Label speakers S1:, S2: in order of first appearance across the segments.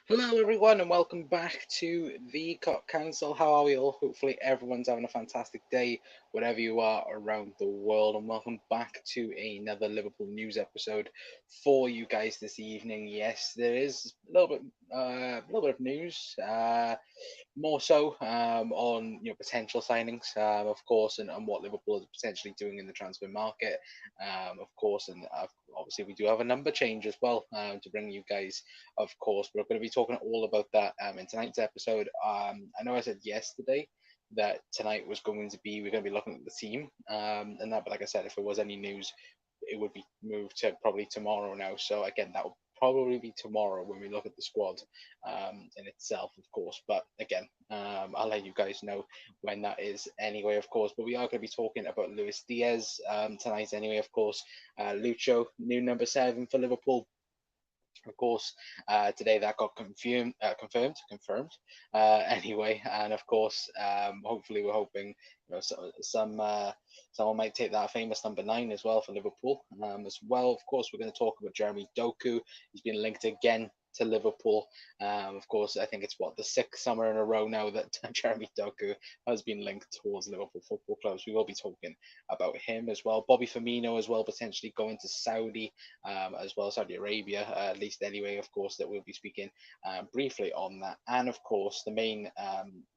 S1: Hello, everyone, and welcome back to the Council. How are we all? Hopefully, everyone's having a fantastic day, wherever you are around the world. And welcome back to another Liverpool news episode for you guys this evening. Yes, there is a little bit of news. More so on potential signings, of course, and what Liverpool is potentially doing in the transfer market, of course, and obviously we do have a number change as well to bring you guys, of course. But we're going to be talking all about that in tonight's episode. I know I said yesterday that tonight was going to be we're going to be looking at the team and that, but like I said, if there was any news, it would be moved to probably tomorrow now. So again, that will probably be tomorrow when we look at the squad in itself, of course. But again, I'll let you guys know when that is anyway, of course. But we are going to be talking about Luis Diaz tonight anyway, of course. Lucho, new number 7 for Liverpool. Of course, today that got confirmed. Anyway, and of course, hopefully we're hoping someone might take that famous number 9 as well for Liverpool. As well, of course, we're going to talk about Jeremy Doku. He's been linked again to Liverpool. Of course, I think it's the sixth summer in a row now that Jeremy Doku has been linked towards Liverpool Football Club. So we will be talking about him as well. Bobby Firmino as well, potentially going to Saudi, as well as Saudi Arabia, at least anyway, of course, that we'll be speaking briefly on that. And of course, the main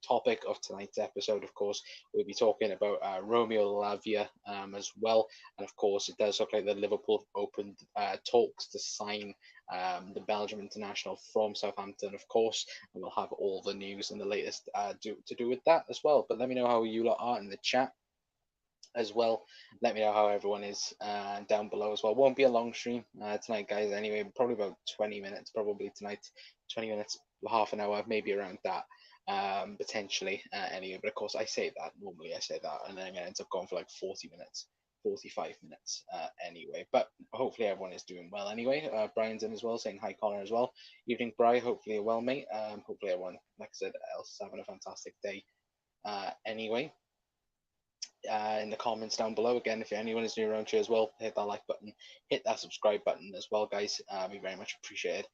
S1: topic of tonight's episode, of course, we'll be talking about Romeo Lavia as well. And of course, it does look like that Liverpool opened talks to sign the Belgium international from Southampton, of course, and we'll have all the news and the latest to do with that as well. But let me know how you lot are in the chat as well. Let me know how everyone is down below as well. Won't be a long stream tonight, guys. Anyway, probably about 20 minutes, probably tonight. 20 minutes, half an hour, maybe around that. Potentially anyway, but of course I say that normally, I say that, and then it ends up going for like 40 minutes, 45 minutes anyway. But hopefully everyone is doing well anyway. Brian's in as well, saying hi Connor as well. Evening Bri, hopefully you're well, mate. Hopefully everyone, like I said, else is having a fantastic day anyway. In the comments down below. Again, if anyone is new around here as well, hit that like button, hit that subscribe button as well, guys. Be very much appreciated,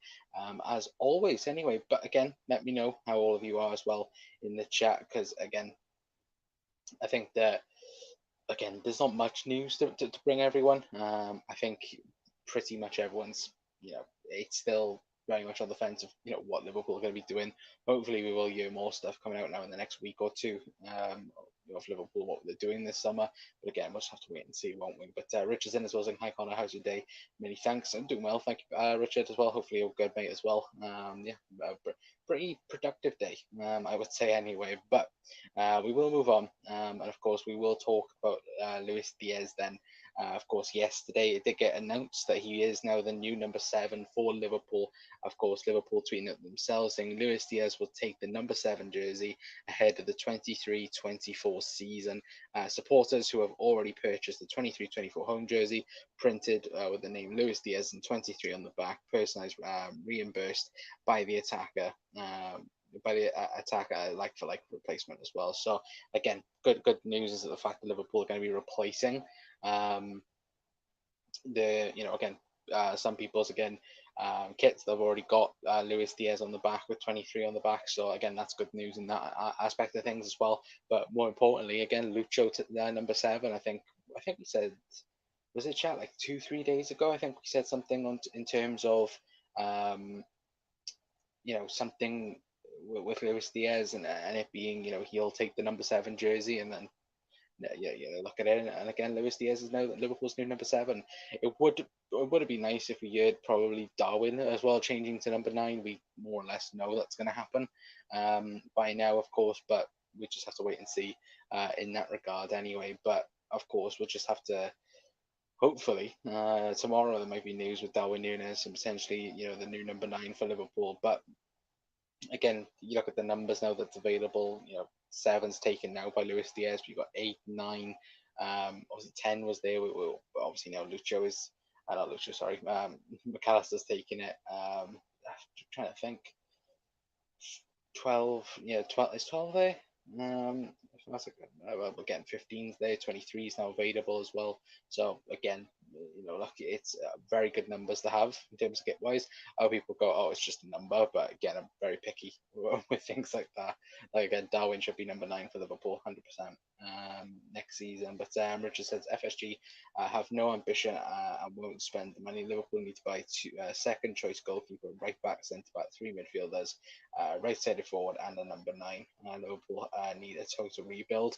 S1: as always. Anyway, but again, let me know how all of you are as well in the chat, because again, I think that again, there's not much news to bring everyone. I think pretty much everyone's, it's still very much on the fence of, what Liverpool are going to be doing. Hopefully, we will hear more stuff coming out now in the next week or two of Liverpool, what they're doing this summer. But again, we'll just have to wait and see, won't we? But Richard's in as well, saying, hi, Connor, how's your day? Many thanks. I'm doing well. Thank you, Richard, as well. Hopefully, you're good, mate, as well. Yeah, pretty productive day, I would say, anyway. But we will move on, and of course, we will talk about Luis Diaz then. Of course, yesterday it did get announced that he is now the new number 7 for Liverpool. Of course, Liverpool tweeting at themselves saying Luis Diaz will take the number 7 jersey ahead of the 23-24 season. Supporters who have already purchased the 23-24 home jersey, printed with the name Luis Diaz and 23 on the back, personalised, reimbursed by the attacker. Like for like replacement as well. So again, good news is that the fact that Liverpool are going to be replacing the again some people's kits that have already got Luis Diaz on the back with 23 on the back. So again, that's good news in that aspect of things as well. But more importantly, again, Lucho to number 7. I think we said, was it chat like 2-3 days ago? I think we said something on in terms of um, something with Luis Diaz and it being he'll take the number 7 jersey, and then look at it, and again, Luis Diaz is now Liverpool's new number 7. It would be nice if we heard probably Darwin as well changing to number 9. We more or less know that's going to happen by now, of course, but we just have to wait and see in that regard anyway. But of course, we'll just have to hopefully tomorrow there might be news with Darwin Núñez and potentially the new number 9 for Liverpool. But again, you look at the numbers now that's available. 7's taken now by Luis Diaz. We've got 8, 9. Obviously 10 was there. Obviously now Lucho is, not Lucho, sorry. McAllister's taking it. I'm trying to think. 12, yeah, 12 is 12 there. That's well, again, 15's there. 23 is now available as well. So again, Like it's very good numbers to have in terms of kit wise. Other people go, oh, it's just a number, but again, I'm very picky with things like that. Like again, Darwin should be number 9 for Liverpool, 100% next season. But Richard says FSG have no ambition and won't spend the money. Liverpool need to buy two second choice goalkeeper, right back, centre back, 3 midfielders, right sided forward, and a number 9. Liverpool need a total rebuild.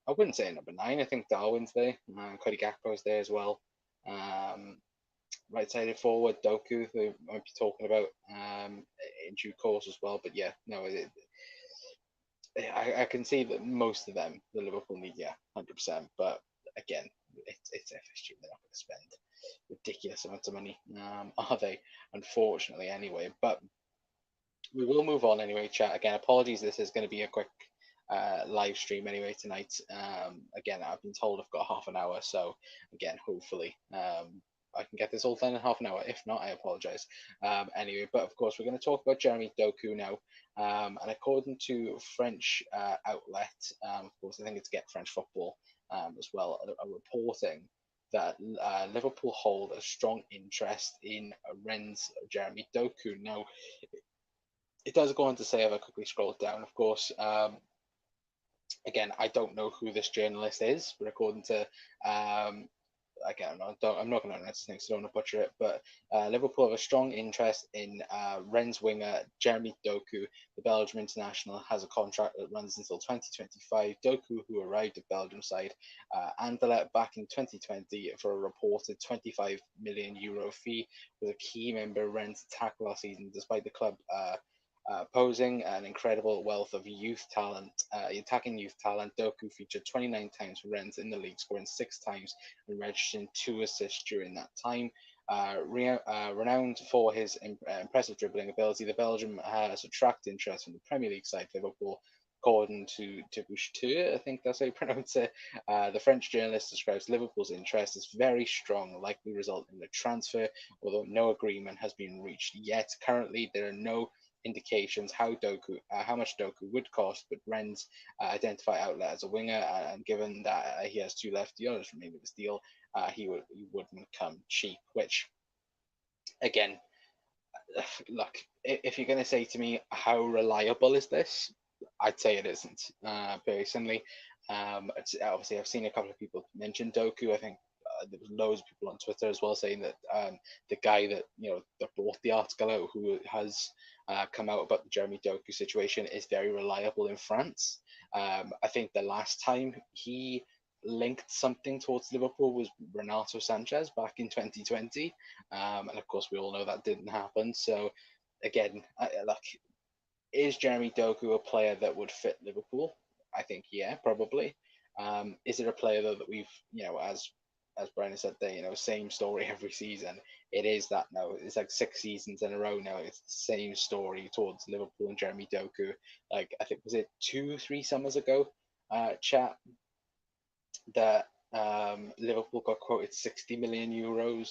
S1: I wouldn't say number 9. I think Darwin's there. Cody Gakpo's there as well. Right-sided forward, Doku, who we might be talking about in due course as well. But yeah, no, I can see that most of them, the Liverpool need, yeah, 100%. But again, it's FSG. They're not going to spend ridiculous amounts of money, are they? Unfortunately, anyway. But we will move on anyway, chat. Again, apologies. This is going to be a quick live stream anyway tonight. Again, I've been told I've got half an hour, so again, hopefully I can get this all done in half an hour. If not, I apologize. Anyway, but of course, we're going to talk about Jeremy Doku now. And according to French outlet, of course, I think it's Get French Football as well, are reporting that Liverpool hold a strong interest in Rennes Jeremy Doku. Now, it does go on to say, if I quickly scroll down, of course, again, I don't know who this journalist is, but according to, again, I'm not going to announce his name, so I don't want to butcher it, but Liverpool have a strong interest in Rennes winger Jeremy Doku. The Belgium international has a contract that runs until 2025. Doku, who arrived at Belgium side Anderlecht back in 2020 for a reported €25 million fee, was a key member of Rennes' attack last season, despite the club posing an incredible wealth of youth talent, attacking youth talent. Doku featured 29 times for Rennes in the league, scoring 6 times and registering 2 assists during that time. Renowned for his impressive dribbling ability, the Belgium has attracted interest from the Premier League side Liverpool. According to Boucheteur, I think that's how you pronounce it, the French journalist describes Liverpool's interest as very strong, likely result in the transfer, although no agreement has been reached yet. Currently, there are no indications how much Doku would cost, but Rennes identify outlet as a winger, and given that he has 2 left years remaining of his deal, he wouldn't come cheap. Which, again, look, if you're going to say to me how reliable is this, I'd say it isn't. Personally, obviously I've seen a couple of people mention Doku. I think there was loads of people on Twitter as well saying that the guy that that brought the article out, who has come out about the Jeremy Doku situation, is very reliable in France. I think the last time he linked something towards Liverpool was Renato Sanchez back in 2020, and of course we all know that didn't happen. So again, is Jeremy Doku a player that would fit Liverpool? I think yeah, probably. Is it a player though that we've as Brian said there, same story every season? It is that now. It's like 6 seasons in a row now. It's the same story towards Liverpool and Jeremy Doku. Like, I think, was it 2-3 summers ago, chat, that Liverpool got quoted €60 million.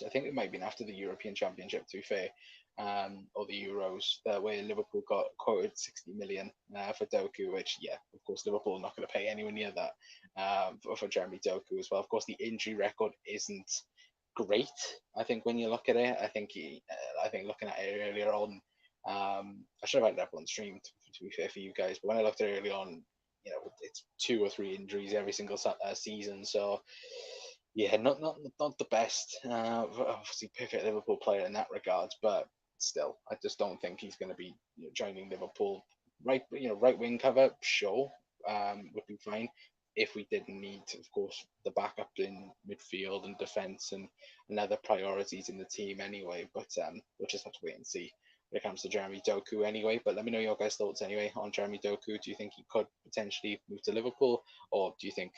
S1: I think it might have been after the European Championship, to be fair, or the Euros, where Liverpool got quoted 60 million for Doku, which, yeah, of course, Liverpool are not going to pay anywhere near that for Jeremy Doku as well. Of course, the injury record isn't great. I think when you look at it, I think looking at it earlier on, I should have had it up on stream to be fair for you guys, but when I looked at it early on, it's 2 or 3 injuries every single season. So yeah, not the best. Obviously, perfect Liverpool player in that regards, but still, I just don't think he's going to be joining Liverpool. Right wing cover, sure, would be fine if we didn't need, of course, the backup in midfield and defence and other priorities in the team anyway. But we'll just have to wait and see when it comes to Jeremy Doku anyway. But let me know your guys' thoughts anyway on Jeremy Doku. Do you think he could potentially move to Liverpool, or do you think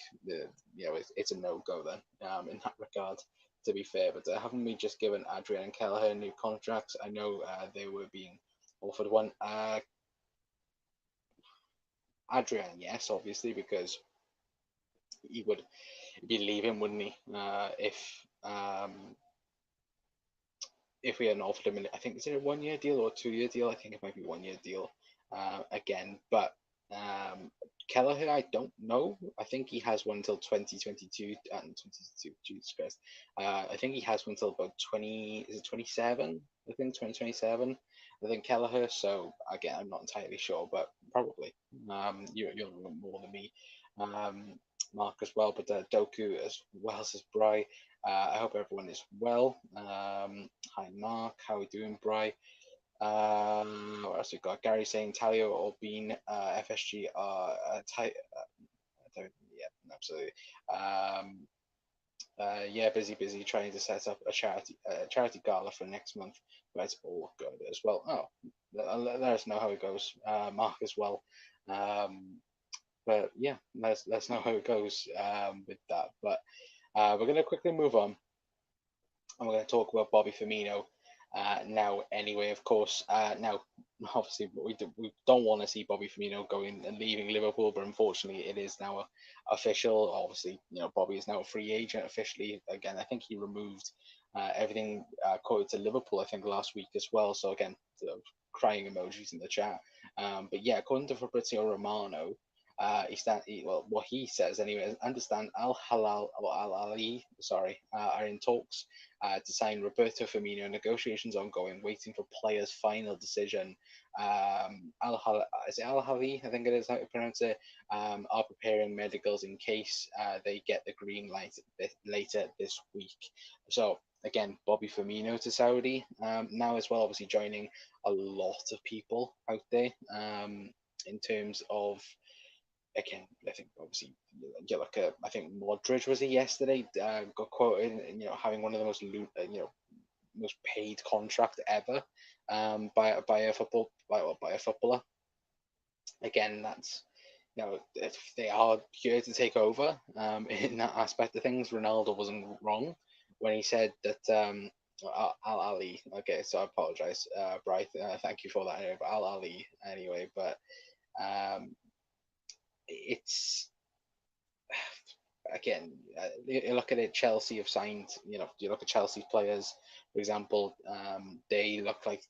S1: it's a no-go then in that regard, to be fair? But haven't we just given Adrian and Kelleher new contracts? I know they were being offered one. Adrian, yes, obviously, because he would be leaving, wouldn't he? If we hadn't offered him, I think, is it a 1-year deal or a 2-year deal? I think it might be 1-year deal again. But Kelleher, I don't know. I think he has one until 2022 and 22. Jesus Christ. I think he has one until about 20. Is it 27? I think 2027. I think Kelleher. So again, I'm not entirely sure, but probably. You'll know more than me, Mark as well. But Doku as well as Bry. I hope everyone is well. Hi Mark, how are we doing, Bry? What else we got? Gary saying Talio or Bean FSG are tight. Yeah, absolutely. Yeah, busy trying to set up a charity gala for next month. But it's all good as well. Oh, let us know how it goes, Mark as well. But yeah, let's know how it goes with that. But we're gonna quickly move on, and we're going to talk about Bobby Firmino now. Anyway, of course, now obviously we don't want to see Bobby Firmino going and leaving Liverpool, but unfortunately it is now official. Obviously, Bobby is now a free agent officially. Again, I think he removed everything quoted to Liverpool, I think, last week as well. So again, crying emojis in the chat. But yeah, according to Fabrizio Romano, well, what he says anyway. Understand Al Halal or Al Ali, sorry, are in talks to sign Roberto Firmino. Negotiations ongoing, waiting for players' final decision. Is it Al Hali? I think it is how to pronounce it. Are preparing medicals in case they get the green light later this week. So again, Bobby Firmino to Saudi now as well, obviously joining a lot of people out there in terms of. Again, I think obviously you look at. I think Modric was it yesterday? Got quoted, having one of the most paid contract ever, by a footballer. Again, that's if they are here to take over in that aspect of things. Ronaldo wasn't wrong when he said that. Al Ali. Okay, so I apologize, Bryce. Thank you for that. Anyway, but Al Ali. Anyway, but um, it's again, you look at it. Chelsea have signed. You look at Chelsea's players, for example. They look like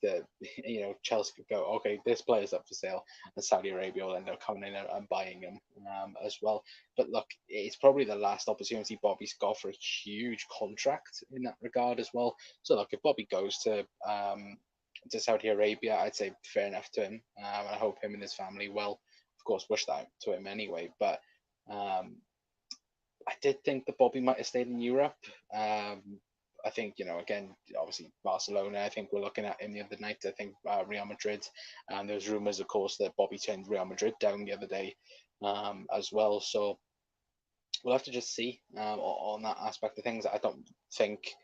S1: Chelsea could go, okay, this player's up for sale, and Saudi Arabia will end up coming in and buying him as well. But look, it's probably the last opportunity Bobby's got for a huge contract in that regard as well. So look, if Bobby goes to Saudi Arabia, I'd say fair enough to him. I hope him and his family well. Of course, wish that to him anyway, but. I did think that Bobby might have stayed in Europe. I think, again, obviously Barcelona, I think we're looking at him the other night. I think Real Madrid. And there was rumours, of course, that Bobby turned Real Madrid down the other day as well. So we'll have to just see on that aspect of things. I don't think,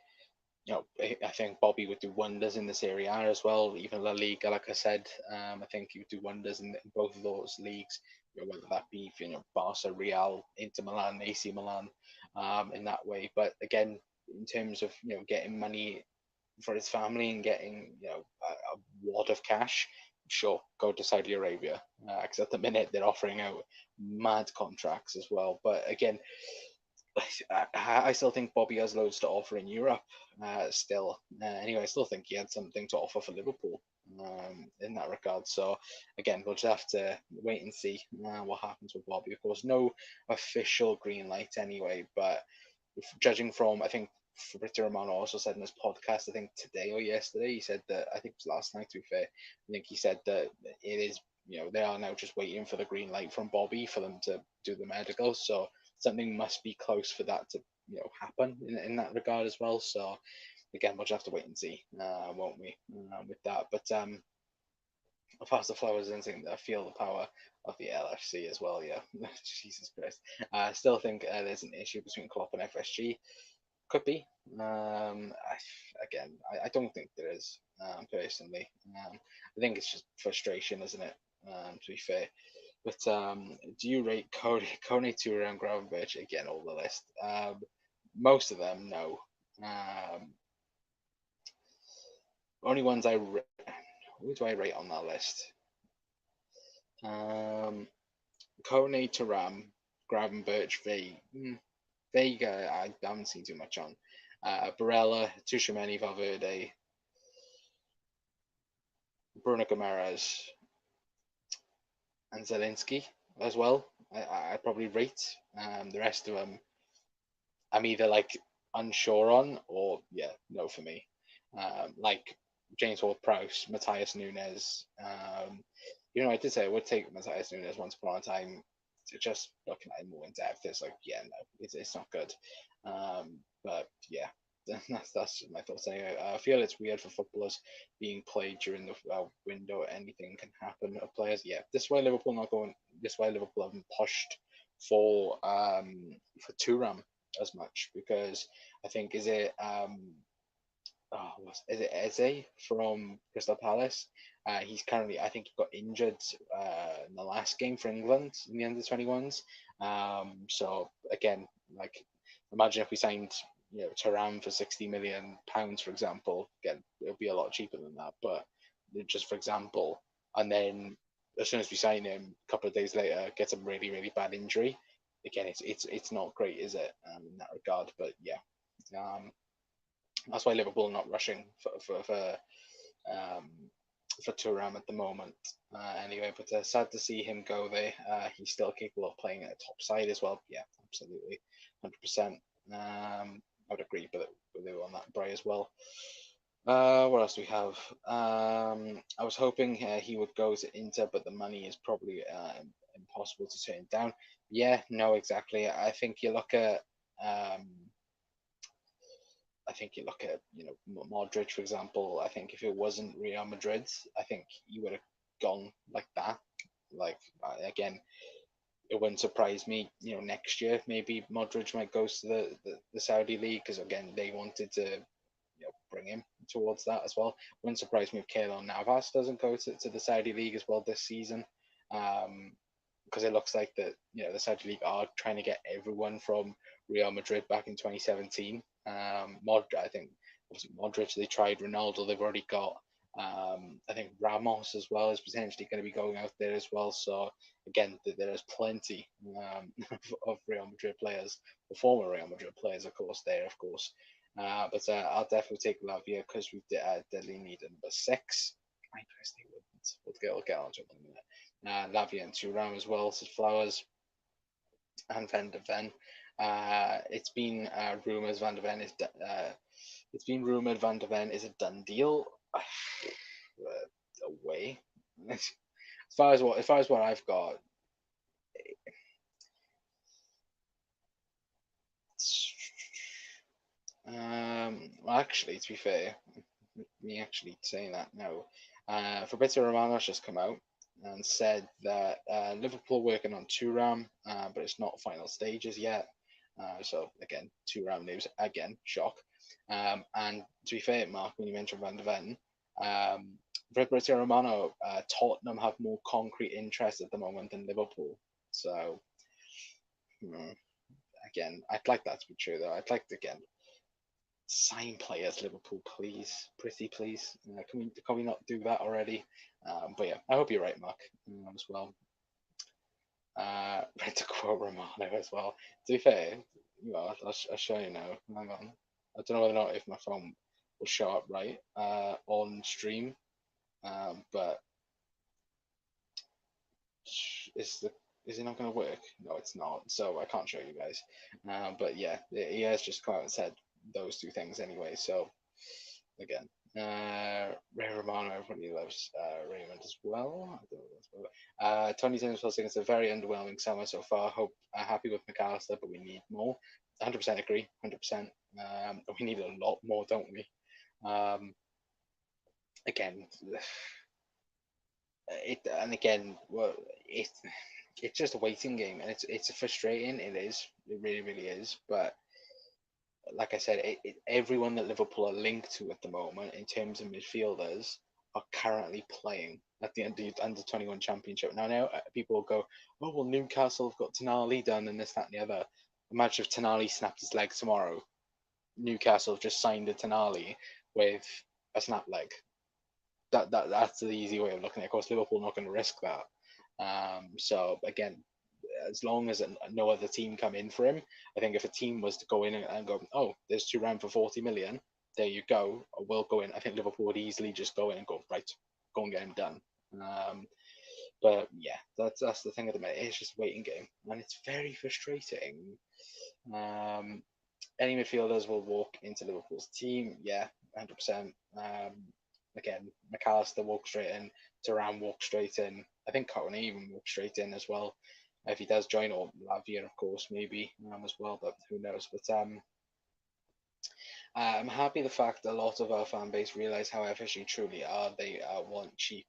S1: I think Bobby would do wonders in the Serie A as well. Even La Liga, like I said, I think he would do wonders in both of those leagues, whether that be Barca, Real, Inter Milan, AC Milan, in that way. But again, in terms of getting money for his family and getting a wad of cash, sure, go to Saudi Arabia because at the minute they're offering out mad contracts as well. But again, I still think Bobby has loads to offer in Europe. Still, anyway, I still think he had something to offer for Liverpool in that regard. So again, we'll just have to wait and see what happens with Bobby. Of course, no official green light anyway, but judging from, I think Fabrizio Romano also said in his podcast, I think today or yesterday, he said that, I think it was last night to be fair, I think he said that it is, they are now just waiting for the green light from Bobby for them to do the medical. So something must be close for that to happen in that regard as well. So again, we'll just have to wait and see, won't we, with that. But I'll pass the flowers and think that I feel the power of the LFC as well. Yeah, Jesus Christ. I still think there's an issue between Klopp and FSG. Could be. I don't think there is, personally. I think it's just frustration, isn't it? To be fair. But do you rate Kone, Toure, and Gravenberch? Again, all the list. Most of them, no. Only ones who do I rate on that list? Kone, Turam, Gravenberch, Vega, I haven't seen too much on. Barella, Tushimeni, Valverde, Bruno Guimaraes, and Zelensky as well. I'd probably rate. The rest of them, I'm either like unsure on or yeah, no for me. Like James Ward-Prowse, Matthias Nunes. I did say I would take Matthias Nunes once upon a time. Just looking at it more in depth, it's like yeah, no, it's not good. But yeah, that's my thoughts anyway. I feel it's weird for footballers being played during the window. Anything can happen. Of players, yeah. This is why Liverpool not going. This is why Liverpool haven't pushed for Turam as much because I think is it Eze from Crystal Palace? He's currently, I think, he got injured in the last game for England in the under 21s. So again, like, imagine if we signed, Turam for £60 million, for example. Again, it would be a lot cheaper than that, but just for example, and then as soon as we sign him, a couple of days later, gets a really really bad injury. Again, it's not great, is it, in that regard? But yeah. Um, that's why Liverpool are not rushing um, for Thuram at the moment. Anyway, but sad to see him go there. He's still capable of playing at a top side as well. Yeah, absolutely, 100%. I would agree with you on that, Bray, as well. What else do we have? I was hoping he would go to Inter, but the money is probably impossible to turn down. Yeah, no, exactly. Um, I think you look at Modric, for example. I think if it wasn't Real Madrid, I think he would have gone like that. Like again, it wouldn't surprise me. Next year maybe Modric might go to the Saudi league because again they wanted to bring him towards that as well. Wouldn't surprise me if Keylor Navas doesn't go to the Saudi league as well this season. Because it looks like the Saudi league are trying to get everyone from Real Madrid back in 2017. I think obviously Modric, they tried Ronaldo, they've already got. I think Ramos as well is potentially going to be going out there as well. So again, there is plenty of Real Madrid players, the former Real Madrid players, of course, there, of course. But I'll definitely take Lavia because we deadly need a number 6. I personally wouldn't. We'll get on to it in a minute. Lavia and Thuram as well, says Flowers and Van de Ven. It's been rumours it's been rumored Van de Ven is a done deal. Away. As far as what I've got, well, actually, to be fair, me actually saying that now, Fabrizio Romano's just come out and said that Liverpool working on Thuram, but it's not final stages yet. So again, Thuram news again, shock. And to be fair, Mark, when you mentioned Van de Ven, Fabrizio Romano, Tottenham have more concrete interest at the moment than Liverpool. So again, I'd like that to be true though. I'd like to again sign players, Liverpool, please, pretty please. Can we not do that already? But yeah, I hope you're right, Mark, as well. Read to quote Romano as well. To be fair, I'll show you now. Hang on. I don't know whether or not if my phone will show up right on stream, but is it not going to work? No, it's not. So I can't show you guys. But yeah, he has just come out and said those two things anyway. So again, Ray Romano, everybody loves Raymond as well. Tony Sims was saying it's a very underwhelming summer so far. Hope happy with McAllister, but we need more. 100% agree. 100%. We need a lot more, don't we? Again, it's just a waiting game, and it's frustrating. It is. It really really is. But like I said, everyone that Liverpool are linked to at the moment in terms of midfielders are currently playing at the under 21 championship. Now, I know people will go, oh, well, Newcastle have got Tonali done and this, that, and the other. Imagine if Tonali snapped his leg tomorrow. Newcastle have just signed a Tonali with a snap leg. That's the easy way of looking at it. Of course, Liverpool are not going to risk that. So, again, as long as no other team come in for him, I think if a team was to go in and go, oh, there's Thuram for 40 million, there you go, we'll go in. I think Liverpool would easily just go in and go, right, go and get him done. But yeah, that's the thing at the minute. It's just a waiting game, and it's very frustrating. Um, any midfielders will walk into Liverpool's team. Yeah, 100%. Again, McAllister walked straight in. Thuram walked straight in. I think Cotton even walked straight in as well. If he does join, or Lavia, of course, maybe as well, but who knows? But I'm happy the fact that a lot of our fan base realise how efficient truly are. They want cheap.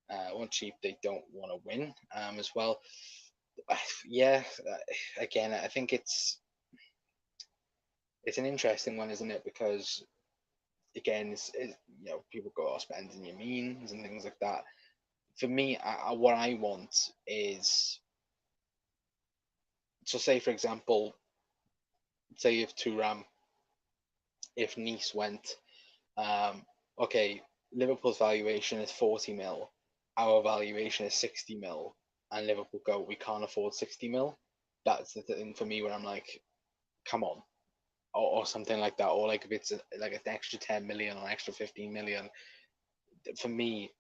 S1: Want cheap. They don't want to win as well. Yeah. Again, I think it's an interesting one, isn't it? Because again, people go, "Oh, spending your means and things like that." For me, what I want is, so say for example, say if Turam, if Nice went, um, okay, Liverpool's valuation is 40 mil, our valuation is 60 mil, and Liverpool go, we can't afford 60 mil. That's the thing for me where I'm like, come on, or something like that, or like if it's like an extra 10 million or extra 15 million. For me,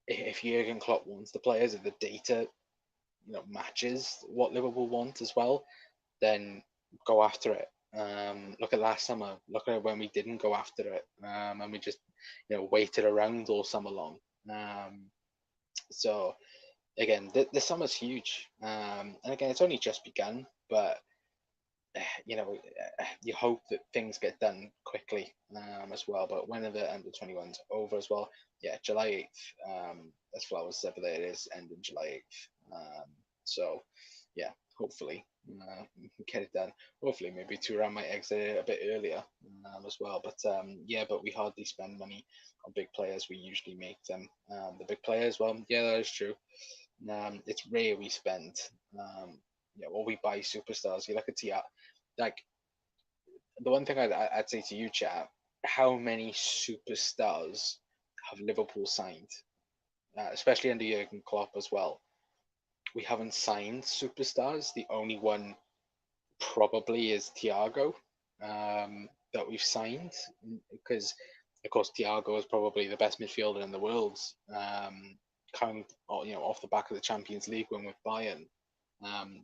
S1: if Jurgen Klopp wants the players, if the data matches what Liverpool want as well, then go after it. Look at last summer. Look at when we didn't go after it, and we just waited around all summer long. So again, this summer's huge, and again, it's only just begun. But you hope that things get done quickly as well. But when are the under 21s over as well? Yeah, July 8th. As Flowers said, but there it is, ending July 8th. So, yeah, hopefully get it done. Hopefully, maybe Turan might exit it a bit earlier as well. But yeah, but we hardly spend money on big players. We usually make them the big players. Well, yeah, that is true. It's rare we spend, or we buy superstars. You look at TR, like the one thing I'd say to you, chat, how many superstars have Liverpool signed, especially under Jurgen Klopp as well? We haven't signed superstars. The only one probably is Thiago that we've signed, because, of course, Thiago is probably the best midfielder in the world, coming off the back of the Champions League win with Bayern.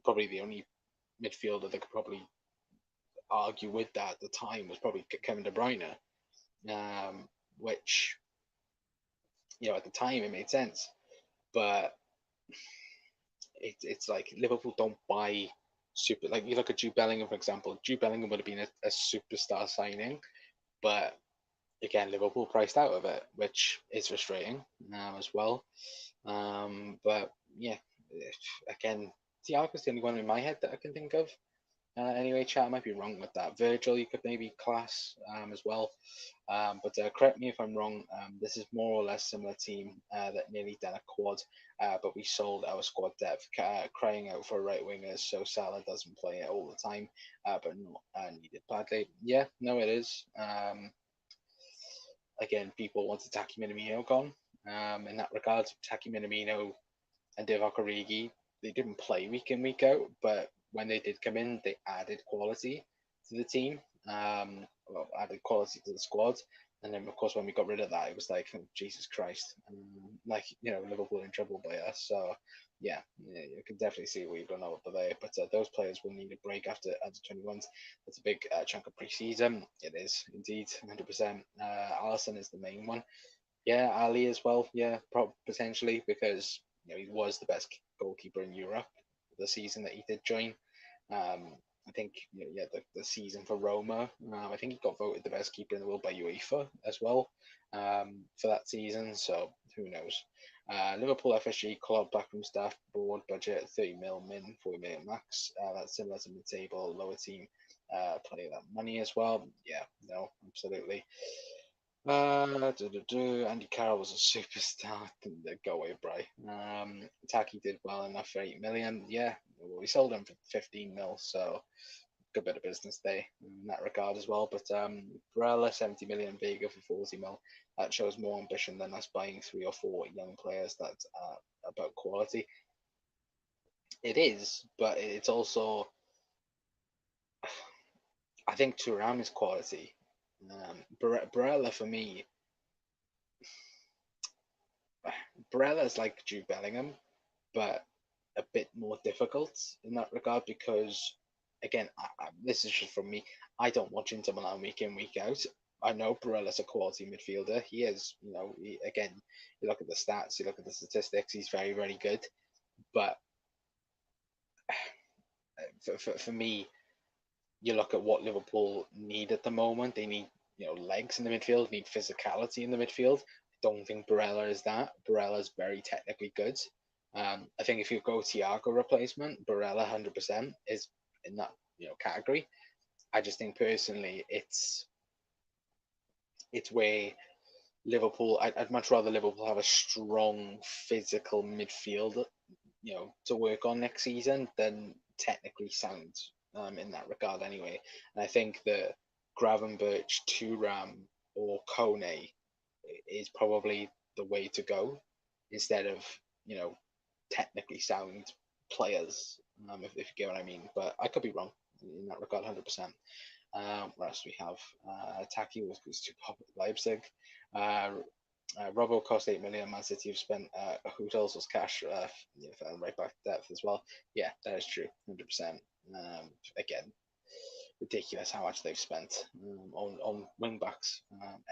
S1: Probably the only midfielder that could probably argue with that at the time was probably Kevin De Bruyne, which at the time it made sense, but it's like Liverpool don't buy super. Like you look at Jude Bellingham for example. Jude Bellingham would have been a superstar signing, but again Liverpool priced out of it, which is frustrating as well. But yeah, again, Thiago's the only one in my head that I can think of. Anyway, chat, I might be wrong with that. Virgil, you could maybe class as well. But correct me if I'm wrong. This is more or less similar team that nearly done a quad, but we sold our squad depth, crying out for right wingers. So Salah doesn't play it all the time, but not needed badly. Yeah, no, it is. Again, people wanted Taki Minamino gone. In that regard, Taki Minamino and Divock Origi, they didn't play week in, week out, but when they did come in, they added quality to the team, added quality to the squad. And then, of course, when we got rid of that, it was like, oh, Jesus Christ, like, Liverpool in trouble by us. So, yeah, you can definitely see what you've done over there. But those players will need a break after under 21s. That's a big chunk of pre-season. It is, indeed, 100%. Alisson is the main one. Yeah, Ali as well. Yeah, potentially because he was the best goalkeeper in Europe the season that he did join. I think yeah, the season for Roma. I think he got voted the best keeper in the world by UEFA as well for that season. So who knows? Liverpool FSG club backroom staff board budget 30 mil min, 40 million max. That's similar to mid-table lower team. Plenty of that money as well. Yeah, no, absolutely. Andy Carroll was a superstar. Go away, Bray. Taki did well enough for 8 million. Yeah, well, we sold him for 15 mil, so good bit of business there in that regard as well. But Barella 70 million, Vega for 40 mil. That shows more ambition than us buying 3 or 4 young players that are about quality. It is, but it's also, I think Thuram is quality. Barella for me, Barella's like Jude Bellingham, but a bit more difficult in that regard because, again, this is just from me. I don't watch Inter Milan week in, week out. I know Barella's a quality midfielder. He is, again, you look at the stats, you look at the statistics, he's very, very good. But for me, you look at what Liverpool need at the moment. They need, legs in the midfield, need physicality in the midfield. I don't think Barella is that. Barella is very technically good. I think if you go Thiago replacement, Barella 100% is in that category. I just think personally, it's where Liverpool. I'd much rather Liverpool have a strong physical midfield, to work on next season than technically sound in that regard anyway. And I think the Gravenberch, Thuram, or Kone is probably the way to go instead of, technically sound players, if you get what I mean. But I could be wrong in that regard, 100%. What else do we have? Taki was too popular at Leipzig. Robbo cost 8 million. Man City have spent who else was cash, right back to depth as well. Yeah, that is true, 100%. Again, ridiculous how much they've spent on wing backs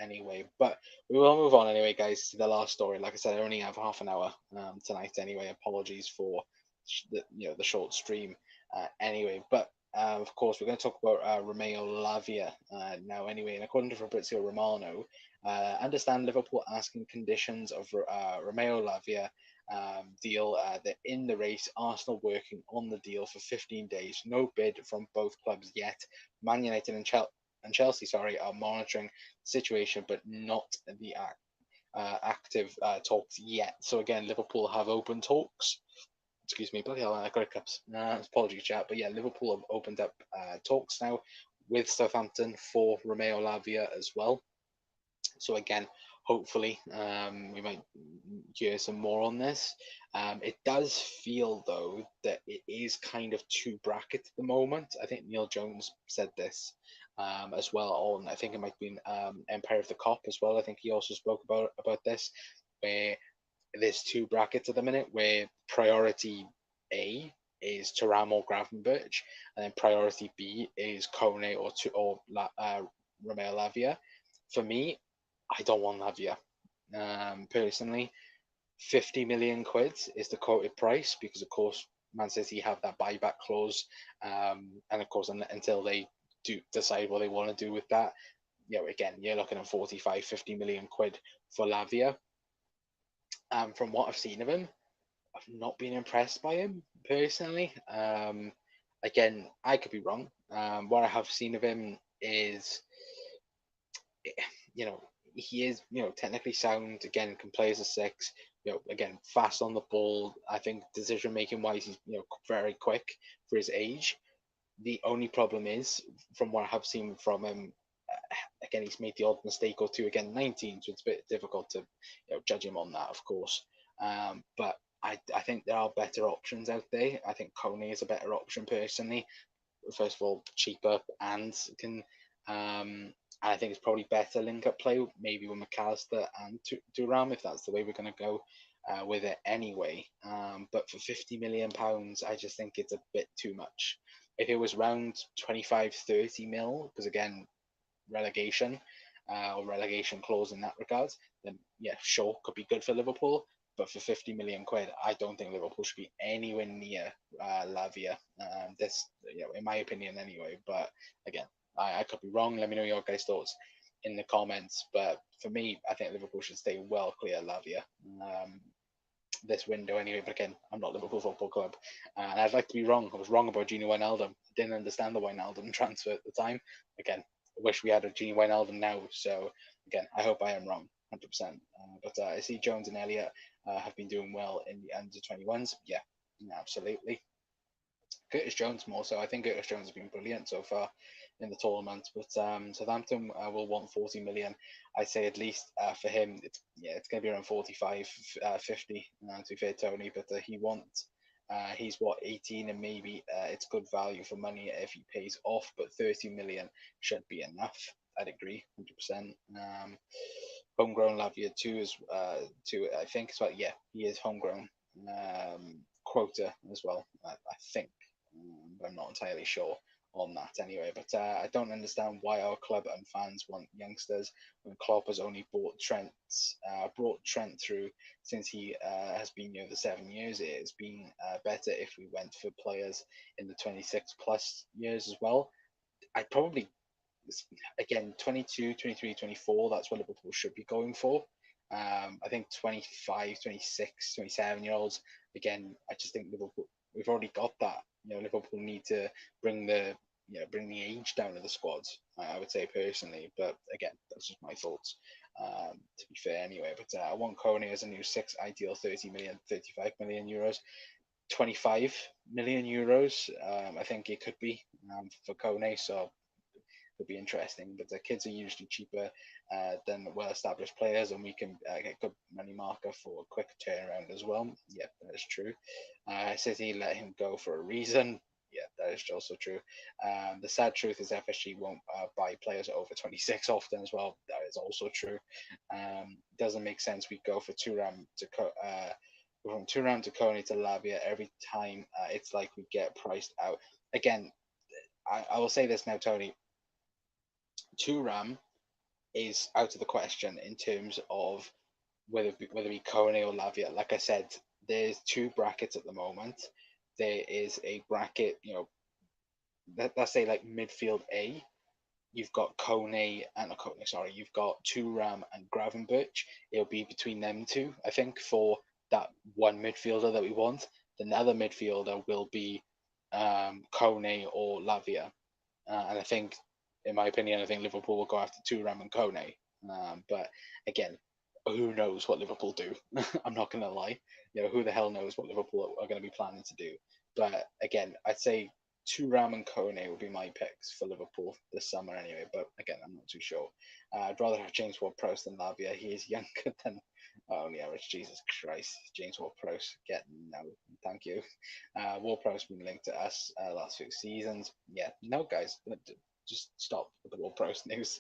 S1: anyway. But we will move on anyway, guys, to the last story. Like I said, I only have half an hour tonight anyway. Apologies for the short stream anyway. But of course, we're going to talk about Romeo Lavia now anyway. And according to Fabrizio Romano, understand Liverpool asking conditions of Romeo Lavia deal. They're in the race. Arsenal working on the deal for 15 days. No bid from both clubs yet. Man United and Chelsea, are monitoring the situation, but not the active talks yet. So again, Liverpool have open talks. Excuse me, bloody hell, I got hiccups. Apologies, chat. But yeah, Liverpool have opened up talks now with Southampton for Romeo Lavia as well. So again, hopefully we might hear some more on this. It does feel though that it is kind of two brackets at the moment. I think Neil Jones said this as well on, I think it might be Empire of the Cop as well. I think he also spoke about this, where there's two brackets at the minute, where priority A is Thuram or Gravenberch, and then priority B is Kone or Romeo Lavia. For me, I don't want Lavia. Personally, 50 million quid is the quoted price because, of course, Man City have that buyback clause, and of course, until they do decide what they want to do with that, again, you're looking at 45, 50 million quid for Lavia. From what I've seen of him, I've not been impressed by him personally. Again, I could be wrong. What I have seen of him is, he is, technically sound. Again, can play as a six. Again, fast on the ball. I think decision making wise, he's very quick for his age. The only problem is, from what I have seen from him, again, he's made the odd mistake or two. Again, 19, so it's a bit difficult to judge him on that, of course. But I think there are better options out there. I think Kone is a better option personally. First of all, cheaper and can. I think it's probably better link-up play, maybe with McAllister and Thuram, if that's the way we're going to go with it anyway. But for £50 million, I just think it's a bit too much. If it was around 25, 30 mil, because again, relegation or relegation clause in that regard, then yeah, sure, could be good for Liverpool. But for 50 million quid, I don't think Liverpool should be anywhere near Lavia. This, in my opinion, anyway. But again, I could be wrong. Let me know your guys' thoughts in the comments. But for me, I think Liverpool should stay well clear of Lavia this window anyway. But again, I'm not Liverpool Football Club, and I'd like to be wrong. I was wrong about Gini Wijnaldum. I didn't understand the Wijnaldum transfer at the time. Again, I wish we had a Gini Wijnaldum now. So again, I hope I am wrong, 100%. But I see Jones and Elliott have been doing well in the under 21s. Yeah, absolutely. Curtis Jones more so. I think Curtis Jones has been brilliant so far in the tournament. But Southampton will want 40 million. I'd say at least for him, it's going to be around 45, 50. To be fair, Tony, but he's what, 18, and maybe it's good value for money if he pays off. But 30 million should be enough. I'd agree, 100%. homegrown Lavia too, too. I think as well. Yeah, he is homegrown. Quota as well. I think, but I'm not entirely sure on that anyway. But I don't understand why our club and fans want youngsters when Klopp has only brought Trent through since he has been the 7 years. It has been better if we went for players in the 26 plus years as well. I probably again 22, 23, 24. That's what Liverpool should be going for. I think 25, 26, 27 year olds. Again, I just think Liverpool. We've already got that. Liverpool need to bring the bring the age down of the squads. I would say personally, but again, that's just my thoughts. To be fair, anyway. But I want Kone as a new six, ideal 30 million, 35 million euros. 25 million euros. I think it could be for Kone. So could be interesting. But the kids are usually cheaper than well-established players, and we can get good money marker for a quick turnaround as well. Yeah, that is true. City let him go for a reason. Yeah, that is also true. The sad truth is FSG won't buy players over 26 often as well. That is also true. Doesn't make sense. We go for from Turam to Coney to Lavia every time. It's like we get priced out. Again, I will say this now, Tony. Turam is out of the question in terms of whether it be Kone or Lavia. Like I said, there's two brackets at the moment. There is a bracket, let's say like midfield A. You've got Kone and not Kone, sorry, you've got Turam and Gravenberch. It'll be between them two, I think, for that one midfielder that we want. The other midfielder will be Kone or Lavia. And I think, in my opinion, I think Liverpool will go after Turam and Kone. But again, who knows what Liverpool do? I'm not going to lie. Who the hell knows what Liverpool are going to be planning to do? But again, I'd say Turam and Kone would be my picks for Liverpool this summer anyway. But again, I'm not too sure. I'd rather have James Ward-Prowse than Lavia. He is younger than on the average. Jesus Christ, James Ward-Prowse, no, thank you. Ward-Prowse been linked to us last few seasons. Yeah, no, guys, just stop with the Ward-Prowse news.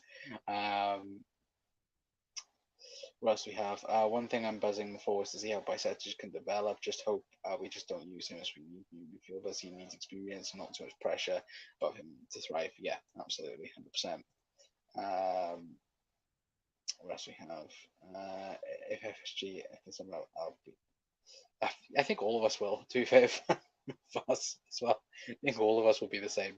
S1: What else we have? One thing I'm buzzing for is to see how Bicetic can develop. Just hope we just don't use him as we need midfielders. He needs experience, not too much pressure, but him to thrive. Yeah, absolutely, 100%. What else we have? If FSG, if someone I'll be, I think all of us will, to be fair, for us as well. I think all of us will be the same,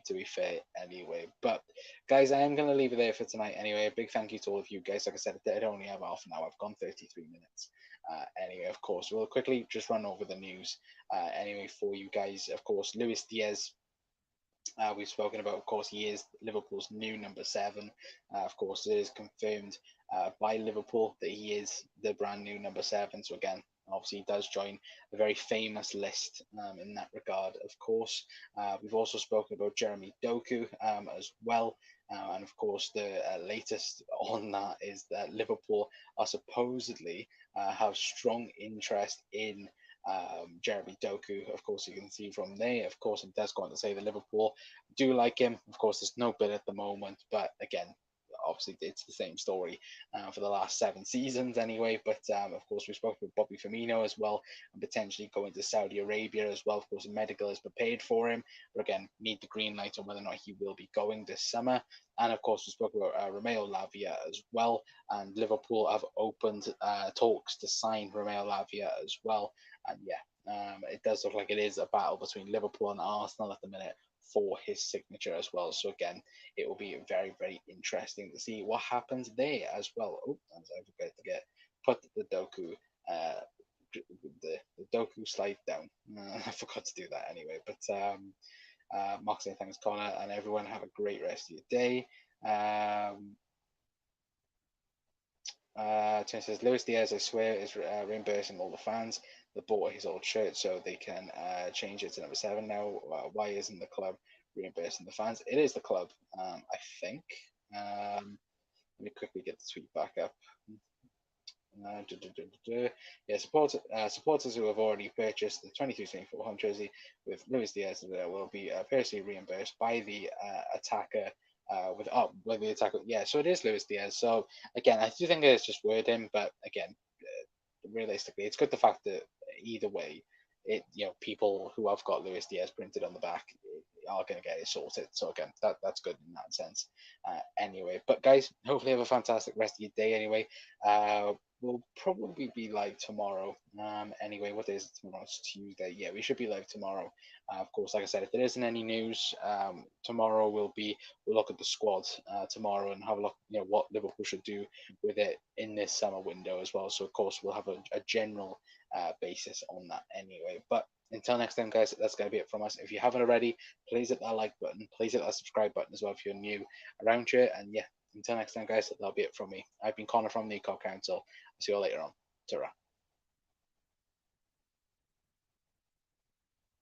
S1: to be fair, anyway. But, guys, I am going to leave it there for tonight anyway. A big thank you to all of you guys. Like I said, I only have half an hour. I've gone 33 minutes. Anyway, of course, we'll quickly just run over the news anyway for you guys. Of course, Luis Diaz. We've spoken about, of course, he is Liverpool's new number 7. Of course, it is confirmed by Liverpool that he is the brand new number 7. So again, obviously, he does join a very famous list in that regard, of course. We've also spoken about Jeremy Doku as well. And of course, the latest on that is that Liverpool are supposedly have strong interest in Jeremy Doku. Of course, you can see from there. Of course, it does go on to say that Liverpool do like him. Of course, there's no bid at the moment, but again, obviously it's the same story for the last 7 seasons anyway. But of course, we spoke with Bobby Firmino as well, and potentially going to Saudi Arabia as well. Of course, medical is prepared for him, but again, need the green light on whether or not he will be going this summer. And of course, we spoke about Romeo Lavia as well, and Liverpool have opened talks to sign Romeo Lavia as well. And yeah, it does look like it is a battle between Liverpool and Arsenal at the minute for his signature as well. So again, it will be very, very interesting to see what happens there as well. Oh, as I forgot to put the Doku, the Doku slide down. I forgot to do that anyway. But Mark saying thanks, Connor, and everyone have a great rest of your day. Tim says Luis Diaz, I swear, is reimbursing all the fans that bought his old shirt so they can change it to number 7 now. Why isn't the club reimbursing the fans? It is the club, I think. Let me quickly get the tweet back up. Yeah, supporters who have already purchased the 23-24 home jersey with Luis Diaz will be personally reimbursed by the attacker with the attack. Yeah, so it is Luis Diaz. So again, I do think it's just wording, but again, realistically, it's good the fact that either way, people who have got Luis Diaz printed on the back are going to get it sorted. So again, that's good in that sense. Anyway, but guys, hopefully have a fantastic rest of your day. Anyway, we'll probably be live tomorrow. Anyway, what day is it tomorrow? It's Tuesday. Yeah, we should be live tomorrow. Of course, like I said, if there isn't any news, tomorrow we'll look at the squad tomorrow and have a look, what Liverpool should do with it in this summer window as well. So of course we'll have a general basis on that anyway. But until next time, guys, that's going to be it from us. If you haven't already, please hit that like button. Please hit that subscribe button as well if you're new around here. And yeah, until next time, guys, that'll be it from me. I've been Connor from the Eco Council. See you all later on. Ta-ra.